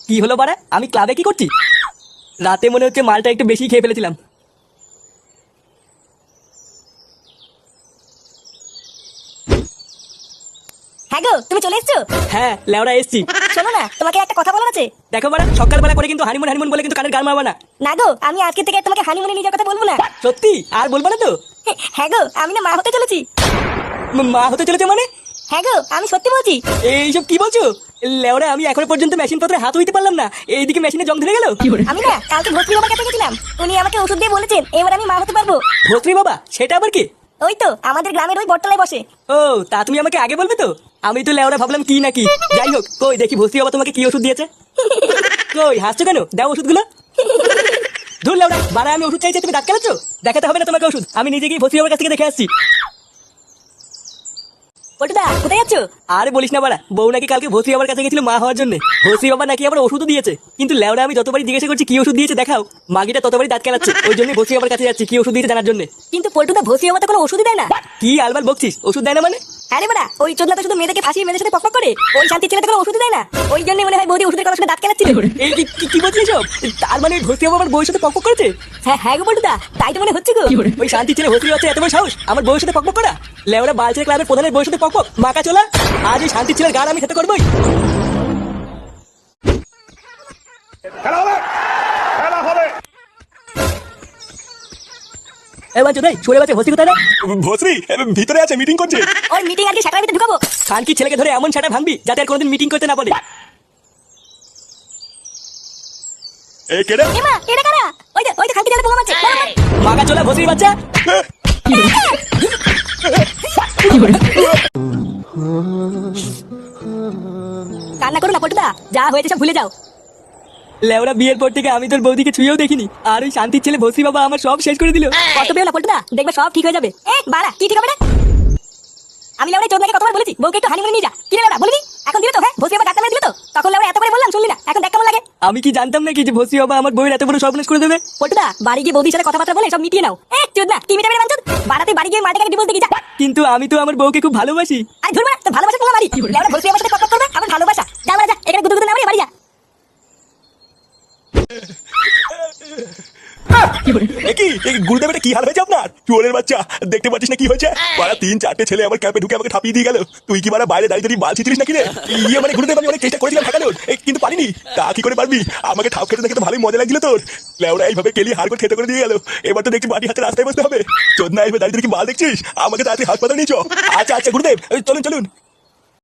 কি হলো বাড়া? আমি ক্লাবে কি করছি? রাতে মনে হচ্ছে মালটা একটু বেশি খেয়ে ফেলেছিলাম। হ্যাঁ গো, তুমি চলে এসছো? হ্যাঁ লেওড়া এসছি। শোনো না, তোমাকে একটা কথা বলার আছে। দেখো বাড়া, সকালবেলা করে কিন্তু হানিমুন হানিমুন বলে কিন্তু কানের গান মারবা না। না গো, আমি আজকে থেকে তোমাকে হানিমুনে নিয়ে যাওয়ার কথা বলবো না। সত্যি আর বলবা না তো? হ্যাঁ গো, আমি না মা হতে চলেছি। মা হতে চলেছে মানে? হ্যাঁ গো, আমি সত্যি বলছি। এইসব কি বলছো? লেওড়া, আমি এখনো পর্যন্ত মেশিন পত্রে হাত হইতে পারলাম না, এইদিকে মেশিনে জং ধরে গেল। আমি না কালকে ভর্তি বাবার কাছে গেছিলাম, উনি আমাকে ওষুধ দিয়ে বলেছেন এবার আমি মা হতে পারবো। ভর্তি বাবা? সেটা আবার কি? ওই তো আমাদের গ্রামের ওই বটতলায় বসে। ও, তা তুমি আমাকে আগে বলবে তো। আমি তো লেওড়া ভাবলাম কি নাকি। যাই হোক, কই দেখি ভর্তি বাবা তোমাকে কি ওষুধ দিয়েছে। কই হাসছো কেন? দাও ওষুধগুলো। ধুর লেওড়া, বাড়া আমি ওষুধ চাইছি, তুমি দাঁত কেলাচ্ছ? দেখাতে হবে না তোমাকে ওষুধ, আমি নিজে গিয়ে ভর্তি বাবার কাছ থেকে দেখে আসছি। পটুদা, কোথায় যাচ্ছো? আরে বলিস না বাড়া, বউ নাকি কালকে ভর্তি বাবার কাছে গেছিল মা হওয়ার জন্য। ভর্তি বাবা নাকি আবার ওষুধও দিয়েছে, কিন্তু লেওড়া আমি যতবারই জিজ্ঞাসা করছি কি ওষুধ দিয়েছে দেখাও, মাগিটা ততবারই দাঁত কেলাচ্ছে। ওই জন্য ভর্তি বাবার কাছে যাচ্ছি কি ওষুধ দিয়েছে জানার জন্য। কিন্তু পটুদা, ভর্তি বাবা তো কোনো ওষুধই দেয় না। কি আলবার বকছিস? ওষুধ দেয় না মানে? আরে বাড়া, ওই চোদনা তো শুধু মেয়েদেরকে ফাঁসিয়ে মেয়েদের সাথে পকপক করে, ওই শান্তির ছেলেটা কোনো ওষুধই দেয় না। ওই জন্য মনে হয় বৌদি ওষুধের কথা শুনে দাঁত কেলাচ্ছিল। এই কি বলছিস সব? তার মানে ভর্তি বাবা আমার বউয়ের সাথে পকপক করেছে? হ্যাঁ হ্যাঁ গো পটুদা, তাই তো মনে হচ্ছে গো। ওই শান্তি ছেলে ভর্তি হচ্ছে এত বড় সাহস আমার বউয়ের সাথে পকপক করা? লেওড়া বালছেলে ক্লাবের প্রধানের বউয়ের সাথে পকপক? মাকা চলা! আজ ওই শান্তি ছেলের গান আমি খেতে করবোই। খেলা হবে, খেলা হবে। এবার চোদাই সরে বাচ্চা ভর্তি কোথায়? না ভস্রী ভিতরে আছে, মিটিং করছে। ওই মিটিং আজকে সেটার ভিতরে ঢুকাবো। শান্তি ছেলেকে ধরে এমন সেটা ভাঙবি যাতে আর কোনোদিন মিটিং করতে না পারে। এ কেডা? এমা, এটা কারা? ওই তো খালকে জালে বোমা মারছে। মার, মার। মাকা চলা ভর্তির বাচ্চা! কান্না করো না পটুদা, যা হয়েছে সব ভুলে যাও। লেওড়া, বিয়ের পর থেকে আমি তোর বৌদিকে ছুঁয়েও দেখিনি, আর ওই শান্তির ছেলে ভর্তি বাবা আমার সব শেষ করে দিল। কত পেও না পটুদা, দেখবে সব ঠিক হয়ে যাবে। বাড়া, কি ঠিক হবে না? আমি লেওড়া চোদনাকে কতবার বলেছি বউকে একটু হানিমুনে নিয়ে যা। কি রে লেওড়া, বলবি? এখন দিলে তো? হ্যাঁ, বসে আবার ডাক্তার দিল তো, তখন লেওড়া এত করে বললাম শুনলি না, এখন দেখ কেমন লাগে। আমি কি জানতাম নাকি যে ভর্তি বাবা আমার বউয়ের এত বড় সর্বনাশ করে দেবে? পটুদা, বাড়ি গিয়ে বৌদির সাথে কথাবার্তা বলে সব মিটিয়ে নাও। চোদনা, কি মিটাবে বাঞ্চদ? বাড়াতে বাড়ি গিয়ে মাটাকে ডিভোর্স দিয়ে যা। কিন্তু আমি তো আমার বউকে খুব ভালোবাসি। আর ধরবা তো ভালোবাসা তোমার বাড়ি। লেওড়া ভর্তি আমার সাথে কথা করবে, আবার ভালোবাসা। যা বাড়া যা, এখানে গুদু গুদু না মারি বাড়ি যা। কি গুরুদেব, এটা কি হাল হয়েছে আপনার? চোরের বাচ্চা, দেখতে পাচ্ছিস না কি হয়েছে? বাড়া 3-4টে ছেলে আমার ক্যাম্পে ঢুকে আমাকে ঠাপিয়ে দিয়ে গেল। তুই কি বাড়া বাইরে দাঁড়িয়ে দাঁড়িয়ে বাল ছিটিস নাকি রে? মানে গুরুদেব, আমি অনেক চেষ্টা করেছিলাম ঠেকানোর, কিন্তু পারিনি। তা কি করে পারবি? আমাকে ঠাপ খেতে দেখে তো ভালোই মজা লাগছিল তোর। লেওড়া এইভাবে কেলি হাড় করে খেতে করে দিয়ে গেল। এবার তো দেখছি বাড়ি হাতে রাস্তায় বসতে হবে। চোদনা এইভাবে দাঁড়িয়ে কি বাল দেখছিস? আমাকে তাড়াতাড়ি হাসপাতালে নিয়ে চ। আচ্ছা গুরুদেব, চলুন চলুন।